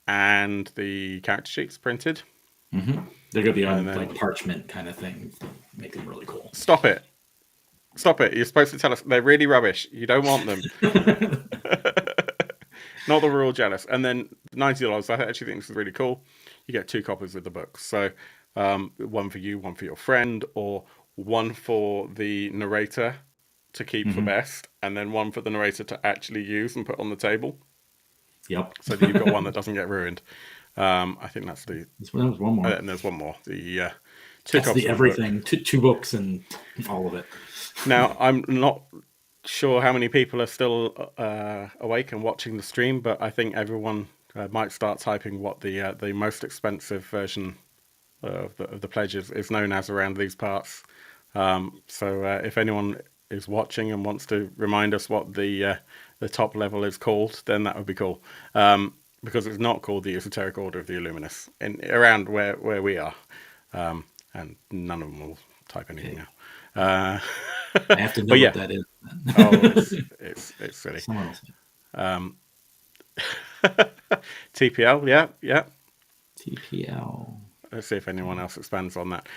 and the character sheets printed. Mm-hmm. They're going to be on then, like parchment kind of thing, make them really cool. Stop it. You're supposed to tell us they're really rubbish. You don't want them. Not that we're all jealous. And then $90, I actually think this is really cool. You get 2 copies of the book. So one for you, one for your friend, or one for the narrator to keep for best, and then one for the narrator to actually use and put on the table. Yep. So that you've got one that doesn't get ruined. I think that's the... There's one more. And there's one more. The 2 that's copies the everything. Book. 2 books and all of it. Now, I'm not sure how many people are still awake and watching the stream, but I think everyone might start typing what the most expensive version of the pledges is known as around these parts. So if anyone is watching and wants to remind us what the top level is called, then that would be cool. Because it's not called the Esoteric Order of the Illuminists around where we are. And none of them will type anything now. I have to know what that is. It's silly. Someone else. TPL, yeah. TPL. Let's see if anyone else expands on that.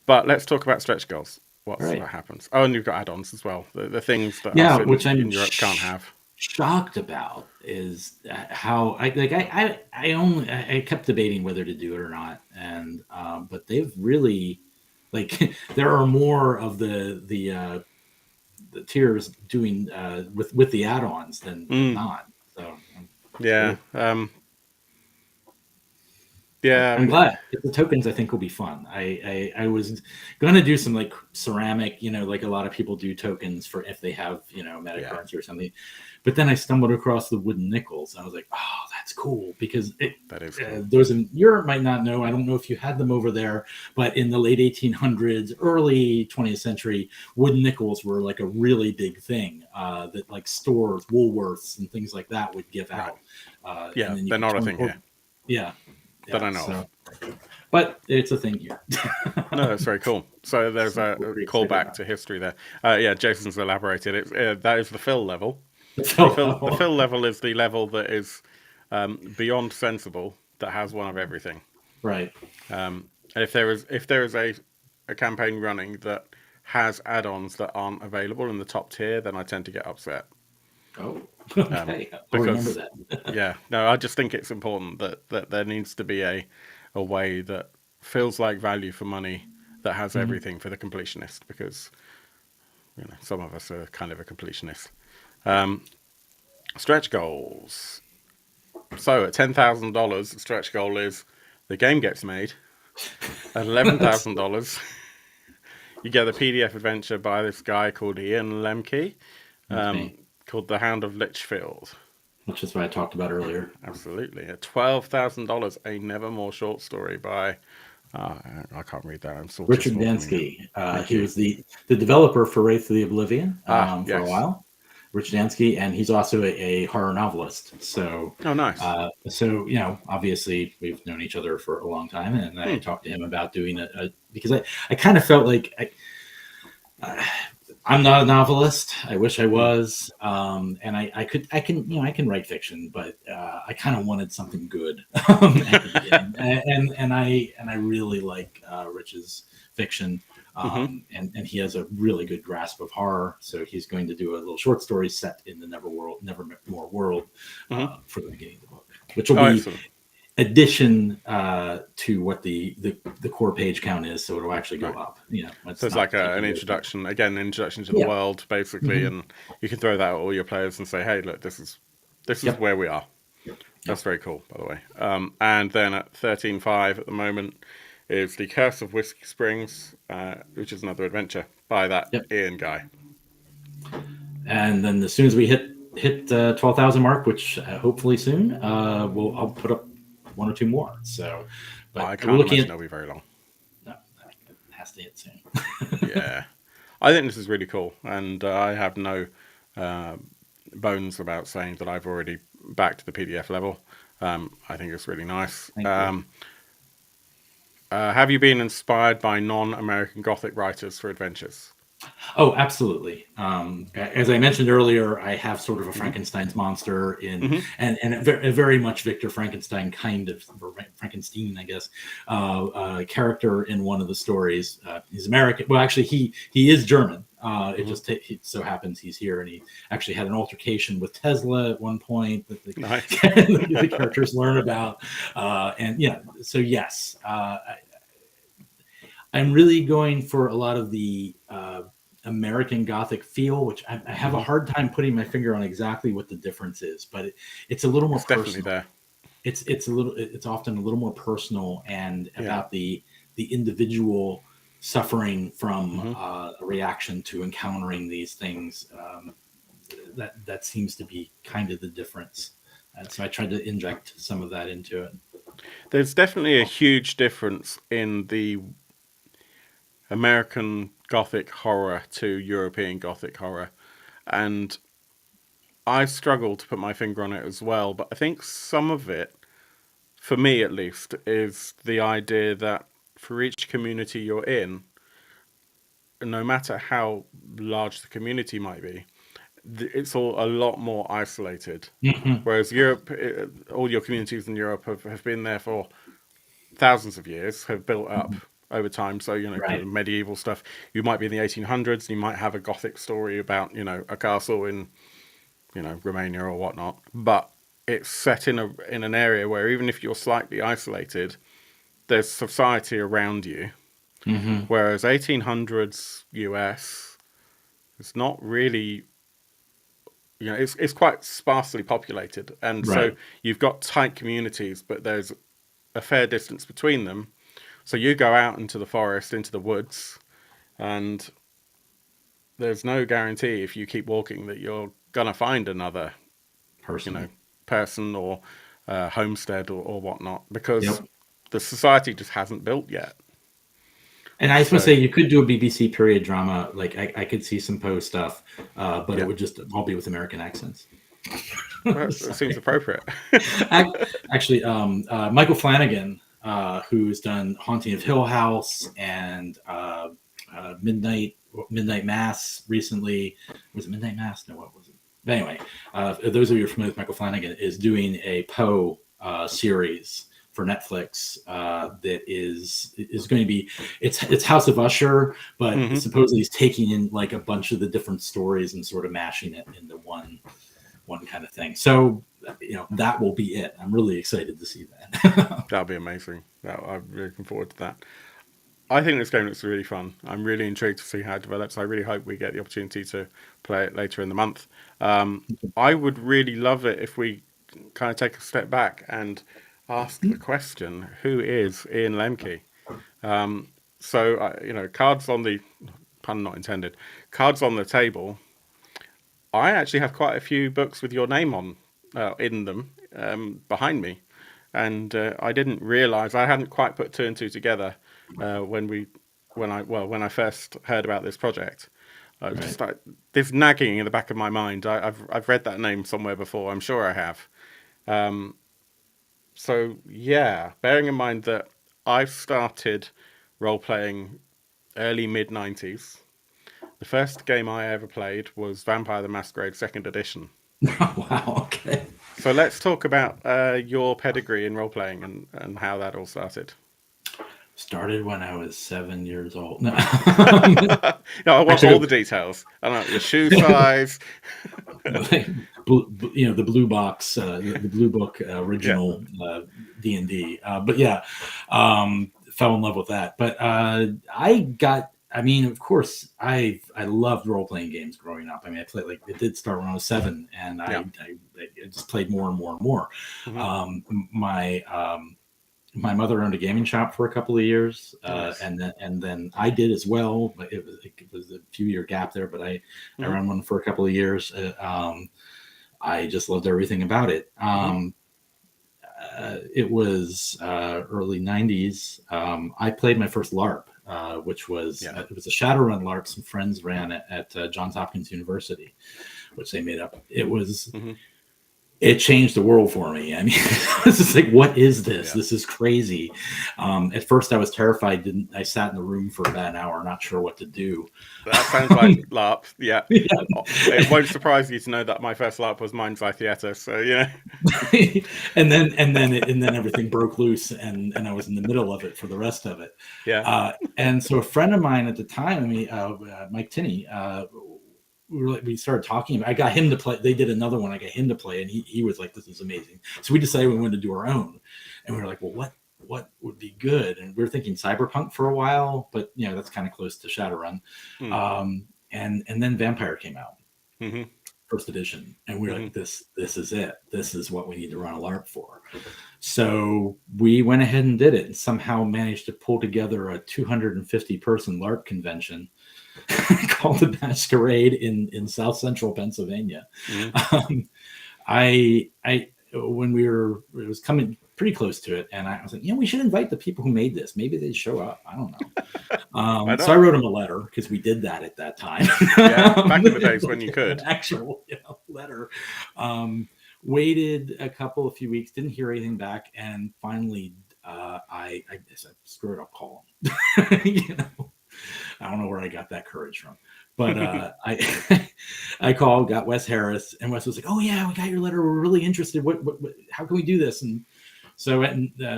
But let's talk about stretch goals. What happens? Oh, and you've got add-ons as well. The things that us which in Europe can't have. Shocked about is how I kept debating whether to do it or not, and but they've really there are more of the tiers doing with the add-ons than not. So yeah. I'm glad. The tokens I think will be fun. I was going to do some ceramic, like a lot of people do tokens for if they have, meta currency or something. But then I stumbled across the wooden nickels. And I was like, oh, that's cool. Because that is cool. Those in Europe might not know. I don't know if you had them over there. But in the late 1800s, early 20th century, wooden nickels were a really big thing that stores, Woolworths and things like that would give out. They're not a thing here. Yeah. That I know of. But it's a thing here. No, that's very cool. So there's a callback to history there. Jason's elaborated. That is the fill level. The fill level is the level that is beyond sensible, that has one of everything. Right. And if there is a campaign running that has add-ons that aren't available in the top tier, then I tend to get upset. Oh, okay. I'll remember that. I just think it's important that there needs to be a way that feels like value for money, that has everything for the completionist, because some of us are kind of a completionist. Stretch goals. So at $10,000, the stretch goal is the game gets made. At $11,000, you get the PDF adventure by this guy called Ian Lemke. Called The Hound of Lichfield. Which is what I talked about earlier. Absolutely. At $12,000, a Nevermore short story by... I can't read that. I'm Richard Dansky. He was the developer for Wraith of the Oblivion for a while. Richard Dansky, and he's also a horror novelist. So, oh, nice. Obviously we've known each other for a long time, and I talked to him about doing because I kind of felt like I'm not a novelist. I wish I was, and I can write fiction, but I kind of wanted something good and I really like Rich's fiction, and he has a really good grasp of horror. So he's going to do a little short story set in the Nevermore world for the beginning of the book, which will be. Excellent. Addition to what the core page count is, so it'll actually go up. So it's like an introduction, to the world, basically, and you can throw that at all your players and say, "Hey, look, this is where we are." That's very cool, by the way. And then at 13.5 at the moment is The Curse of Whiskey Springs, which is another adventure by that Ian guy. And then as soon as we hit 12,000 mark, which hopefully soon, I'll put up 1 or 2 more. So, but I can't imagine it'll be very long. No, it has to hit soon. Yeah, I think this is really cool, and I have no bones about saying that I've already backed the PDF level. I think it's really nice. Have you been inspired by non-American Gothic writers for adventures? Oh, absolutely. As I mentioned earlier, I have sort of a Hmm. Frankenstein's monster Hmm. and a very much Victor Frankenstein kind of, or Frankenstein, I guess, character in one of the stories. He's American. Well, actually, he is German. It Hmm. just he so happens he's here, and he actually had an altercation with Tesla at one point that Nice. the characters learn about. And yeah, so yes, I'm really going for a lot of the American Gothic feel, which I have a Hmm. hard time putting my finger on exactly what the difference is, but it's a little more It's definitely personal. there. It's often a little more personal and Yeah. about the individual suffering from Hmm. a reaction to encountering these things. That seems to be kind of the difference. And so I tried to inject some of that into it. There's definitely a huge difference in the American Gothic horror to European Gothic horror. And I struggle to put my finger on it as well, but I think some of it, for me at least, is the idea that for each community you're in, no matter how large the community might be, it's all a lot more isolated. Mhm. Whereas Europe, all your communities in Europe have been there for thousands of years, have built up over time. So, kind Right. of medieval stuff. You might be in the 1800s, and you might have a Gothic story about, a castle in, Romania or whatnot. But it's set in an area where even if you're slightly isolated, there's society around you. Hmm. Whereas 1800s US, it's not really, it's quite sparsely populated, and so Right. you've got tight communities, but there's a fair distance between them. So you go out into the forest, into the woods, and there's no guarantee if you keep walking that you're gonna find another, you know, Person. person or homestead or whatnot, because Yep. the society just hasn't built yet. And I was going to So say you could do a BBC period drama. Like I could see some Poe stuff, but it yeah, would just all be with American accents. well, it seems Sorry. appropriate. Actually, Michael Flanagan, who's done Haunting of Hill House and Midnight Mass recently. Was it Midnight Mass? No, what was it? But anyway, those of you who are familiar with Michael Flanagan, is doing a Poe series for Netflix that is going to be it's House of Usher, but Hmm. supposedly he's taking in like a bunch of the different stories and sort of mashing it into one kind of thing. So that will be it. I'm really excited to see that. That'll be amazing. I'm really looking forward to that. I think this game looks really fun. I'm really intrigued to see how it develops. I really hope we get the opportunity to play it later in the month. I would really love it if we kind of take a step back and ask the question: Who is Ian Lemke? So, cards on the pun not intended. Cards on the table. I actually have quite a few books with your name on in them behind me, and I didn't realise I hadn't quite put two and two together when I first heard about this project. Right. Just like this nagging in the back of my mind. I've read that name somewhere before. I'm sure I have. So yeah, bearing in mind that I started role playing early mid '90s. The first game I ever played was Vampire the Masquerade Second Edition. Wow. Okay. So let's talk about your pedigree in role playing and how that all started. Started when I was 7 years old. No. No, I want all Actually, the details. I don't know your shoe size. the blue box, the blue book Yeah. original D&D. But yeah, fell in love with that. But I mean, of course, I loved role playing games growing up. I mean, I played like it did start when I was 7, and Yeah. I just played more and more and more. Hmm. Um, my my mother owned a gaming shop for a couple of years, Nice. and then I did as well. But it was a few year gap there, but I Hmm. ran one for a couple of years. I just loved everything about it. Hmm. It was early '90s. I played my first LARP, which was Yeah. it was a Shadowrun LARP some friends ran at Johns Hopkins University, which they made up. It was Hmm. it changed the world for me. I mean, it's just like, what is this? Yeah. This is crazy. At first, I was terrified. I sat in the room for about an hour, not sure what to do. That sounds like LARP. Yeah. Yeah. It won't surprise you to know that my first LARP was Mind's Aetheros. So yeah. and then everything broke loose, and I was in the middle of it for the rest of it. Yeah. And so a friend of mine at the time, I mean, Mike Tinney, we started talking. I got him to play. They did another one. I got him to play, and he was like, "This is amazing." So we decided we wanted to do our own, and we were like, "Well, what would be good?" And we were thinking cyberpunk for a while, but that's kind of close to Shadowrun. And then Vampire came out, first edition, and we were like, "This is it. This is what we need to run a LARP for." So we went ahead and did it, and somehow managed to pull together a 250 person LARP convention called the Masquerade in South Central Pennsylvania. I when it was coming pretty close to it, and I was like, we should invite the people who made this. Maybe they'd show up. I don't know. So I wrote them a letter, because we did that at that time. Back in the days when you could. An actual letter. Waited a few weeks, didn't hear anything back, and finally I said, screw it, I'll call them. I don't know where I got that courage from, but I called, got Wes Harris, and Wes was like, "Oh yeah, we got your letter. We're really interested. What how can we do this?" And so,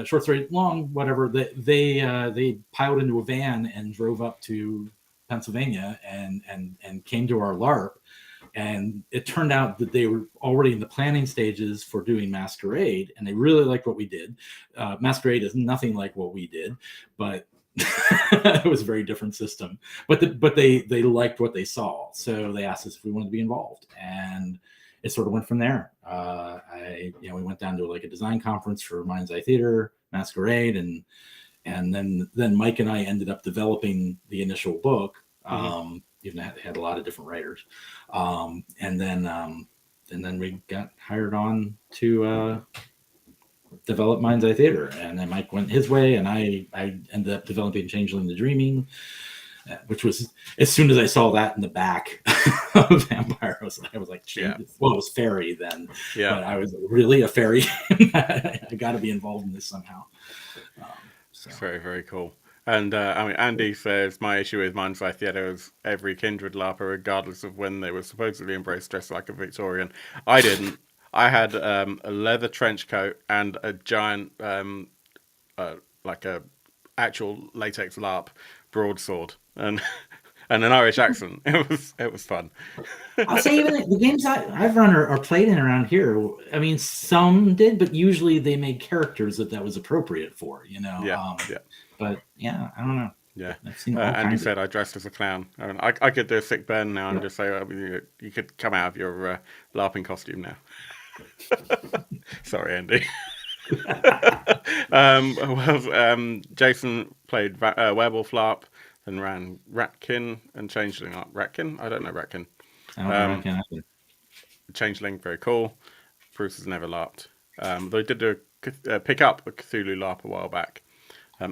short story long, whatever, they piled into a van and drove up to Pennsylvania and came to our LARP. And it turned out that they were already in the planning stages for doing Masquerade, and they really liked what we did. Masquerade is nothing like what we did, but it was a very different system. But they liked what they saw, so they asked us if we wanted to be involved, and it sort of went from there. We went down to like a design conference for Mind's Eye Theater, Masquerade, and then Mike and I ended up developing the initial book. Even had a lot of different writers, and then we got hired on to develop Mind's Eye Theater, and then Mike went his way, and I ended up developing Changeling the Dreaming, which was, as soon as I saw that in the back of Vampire, I was like, well, it was fairy then, but I was really a fairy. I got to be involved in this somehow. Very, very cool. And Andy says, my issue with Mind's Eye Theatre is every kindred LARPer, regardless of when they were supposedly embraced, dressed like a Victorian. I didn't. I had a leather trench coat and a giant, like a actual latex LARP broadsword and an Irish accent. It was fun. I'll say even the games I've run or played in around here, I mean, some did, but usually they made characters that was appropriate for, Yeah. But yeah, I don't know. Yeah. I've seen Andy said I dressed as a clown. I mean, I could do a sick burn now and just say, you could come out of your LARPing costume now. Sorry, Andy. Jason played Werewolf LARP, then ran Ratkin and Changeling LARP. Ratkin? I don't know Ratkin. Ratkin. Changeling, very cool. Bruce has never LARPed. They did pick up a Cthulhu LARP a while back.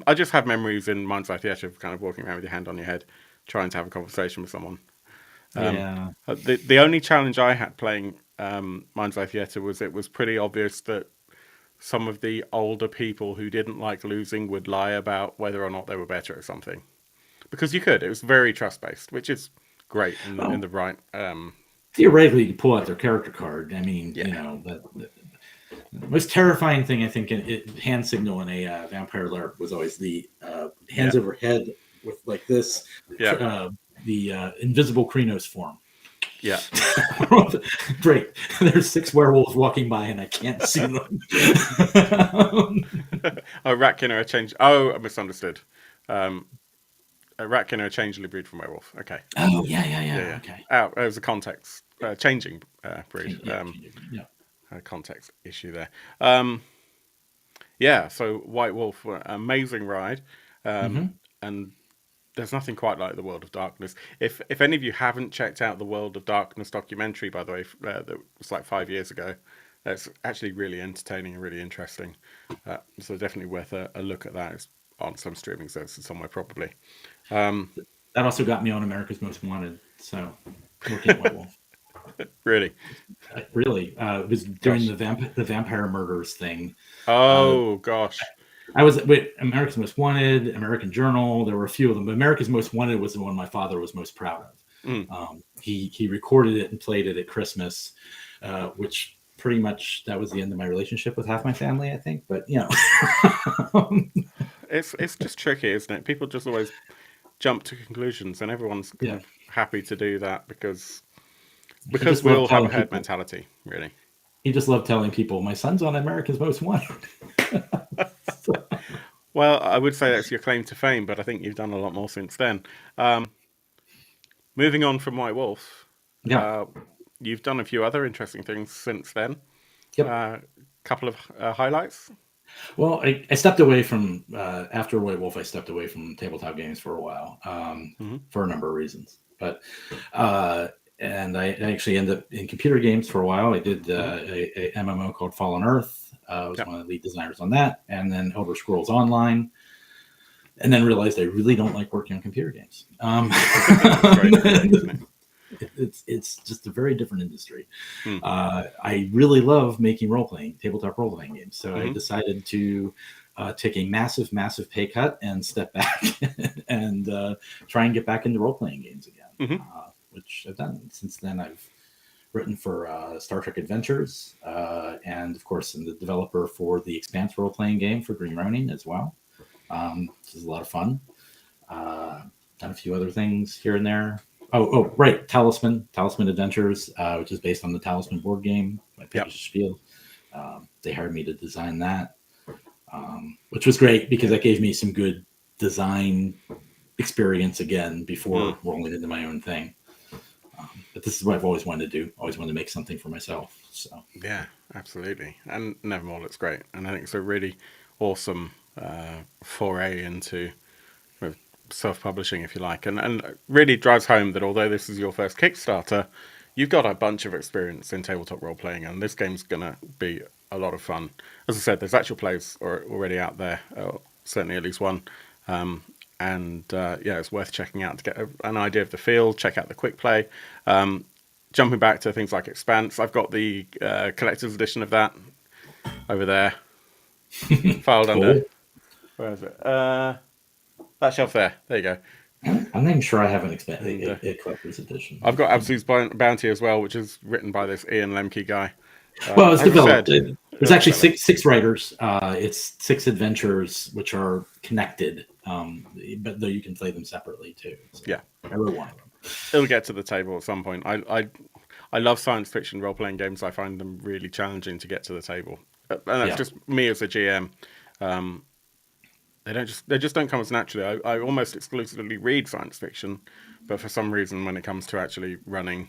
I just have memories in Mind's Eye Theatre of kind of walking around with your hand on your head, trying to have a conversation with someone. The only challenge I had playing Mind's Eye Theatre was it was pretty obvious that some of the older people who didn't like losing would lie about whether or not they were better at something. Because you could. It was very trust-based, which is great in the right... Theoretically, you pull out their character card. I mean, the most terrifying thing, I think, hand signal in a Vampire LARP was always the hands overhead with like this, the invisible Krynos form. Yeah. Great. There's 6 werewolves walking by and I can't see them. Ratkin or a change... Oh, I misunderstood. A Ratkin or a changeling breed from werewolf. Okay. Oh, yeah. Okay. It was a context. Changing breed. Context issue there. So White Wolf, amazing ride. And there's nothing quite like the World of Darkness. If any of you haven't checked out the World of Darkness documentary, by the way, that was like 5 years ago, that's actually really entertaining and really interesting. So definitely worth a look at that. It's on some streaming services somewhere probably. That also got me on America's Most Wanted. So looking at White Wolf. Really? Really, it was during Gosh. the vampire murders thing. Oh gosh. I was with America's Most Wanted, American Journal. There were a few of them, but America's Most Wanted was the one my father was most proud of. Mm. He recorded it and played it at Christmas, which pretty much that was the end of my relationship with half my family, I think. But It's just tricky, isn't it? People just always jump to conclusions, and everyone's kind yeah, of happy to do that he because just we loved all have a telling herd people. mentality, really. He just loved telling people, "My son's on America's Most Wanted." So, Well, I would say that's your claim to fame, but I think you've done a lot more since then. Um, Moving on from White Wolf, yeah, uh, you've done a few other interesting things since then. yep. A couple of highlights. Well, I stepped away from after White Wolf. I stepped away from tabletop games for a while Hmm. for a number of reasons. But and I actually ended up in computer games for a while. I did Hmm. a MMO called Fallen Earth. I was Yep. one of the lead designers on that, and then Elder Scrolls Online. And then realized I really don't like working on computer games. It's very different, isn't it? It's just a very different industry. Mm. I really love making tabletop role playing games. So I Hmm. decided to take a massive, massive pay cut and step back and try and get back into role playing games again, Hmm. which I've done. Since then, I've written for Star Trek Adventures, and of course, I'm the developer for the Expanse role playing game for Green Ronin as well. This is a lot of fun. Done a few other things here and there. Right, Talisman Adventures, which is based on the Talisman board game by Yep. Pegasus Spiel. They hired me to design that, which was great because that gave me some good design experience again before Mm. rolling into my own thing. But this is what I've always wanted to do. Always wanted to make something for myself. So Yeah, absolutely. And Nevermore looks great. And I think it's a really awesome foray into self-publishing, if you like, and really drives home that although this is your first Kickstarter, you've got a bunch of experience in tabletop role playing, and this game's gonna be a lot of fun. As I said, there's actual plays already out there, certainly at least one, and yeah, it's worth checking out to get an idea of the feel. Check out the quick play. Jumping back to things like Expanse, I've got the collector's edition of that over there, filed under. cool. Where is it? That shelf there. There you go. I'm not even sure I have an And a collector's edition. I've got Absolute's Bounty as well, which is written by this Ian Lemke guy. Well, it's As I developed. said, There's actually six writers. It's six adventures which are connected, but though you can play them separately too. So yeah, I wrote one of them. it'll get to the table at some point. I love science fiction role playing games. I find them really challenging to get to the table, and that's Yeah, just me as a GM. They just don't come as naturally. I almost exclusively read science fiction, but for some reason, when it comes to actually running,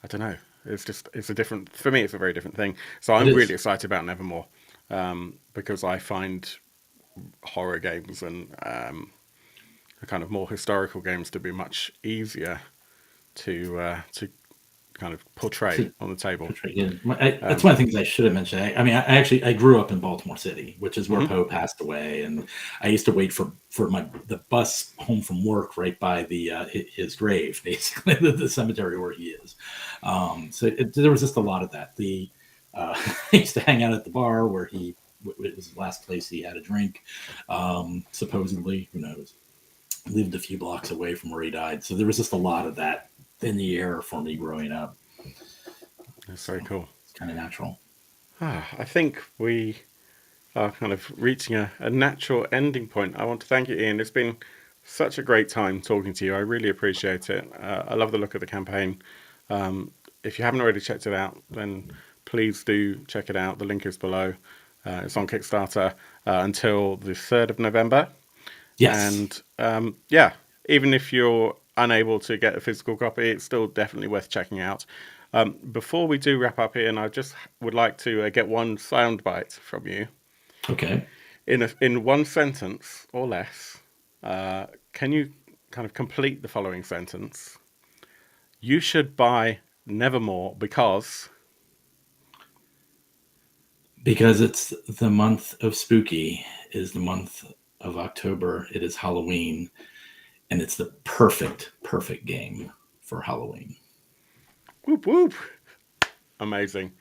I don't know. It's a different, for me. It's a very different thing. So it I'm really is. excited about Nevermore, because I find horror games and the kind of more historical games to be much easier to kind of portray To on the table. portray it. That's one of the things I should have mentioned. I mean, I grew up in Baltimore City, which is where Hmm. Poe passed away, and I used to wait for the bus home from work right by his grave, basically the cemetery where he is. So there was just a lot of that. I used to hang out at the bar where it was the last place he had a drink, supposedly. Who knows? Lived a few blocks away from where he died, so there was just a lot of that in the air for me growing up. That's very So cool. it's kind of natural. I think we are kind of reaching a natural ending point. I want to thank you, Ian. It's been such a great time talking to you. I really appreciate it. I love the look of the campaign. If you haven't already checked it out, then please do check it out. The link is below. It's on Kickstarter until the 3rd of November. Yes. And yeah, even if you're unable to get a physical copy, it's still definitely worth checking out. Before we do wrap up here, and I just would like to get one soundbite from you. Okay. In one sentence or less, can you kind of complete the following sentence? You should buy Nevermore because... Because it's the month of spooky, it is the month of October. It is Halloween, and it's the perfect game for Halloween. Whoop whoop. Amazing.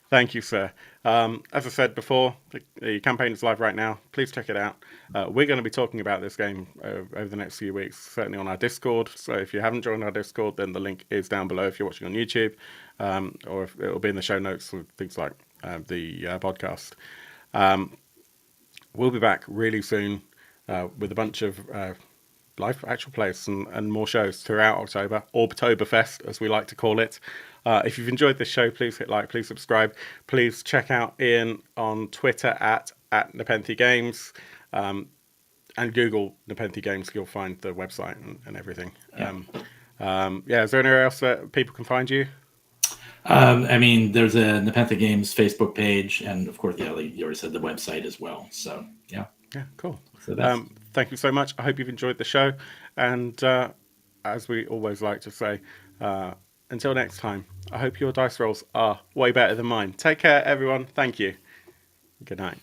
Thank you, sir. As I said before, the campaign is live right now. Please check it out. We're going to be talking about this game over the next few weeks, certainly on our Discord. So if you haven't joined our Discord, then the link is down below if you're watching on YouTube, or if it'll be in the show notes with things like the podcast. We'll be back really soon with a bunch of live actual plays and more shows throughout October, Orbtoberfest, as we like to call it. If you've enjoyed this show, please hit like, please subscribe. Please check out Ian on Twitter at Nepenthe Games, and Google Nepenthe Games. You'll find the website and everything. Yeah. Is there anywhere else that people can find you? I mean, there's a Nepenthe Games Facebook page, and of course, yeah, like you already said, the website as well. So, yeah. Yeah, cool. So thank you so much. I hope you've enjoyed the show. And as we always like to say, until next time, I hope your dice rolls are way better than mine. Take care, everyone. Thank you. Good night.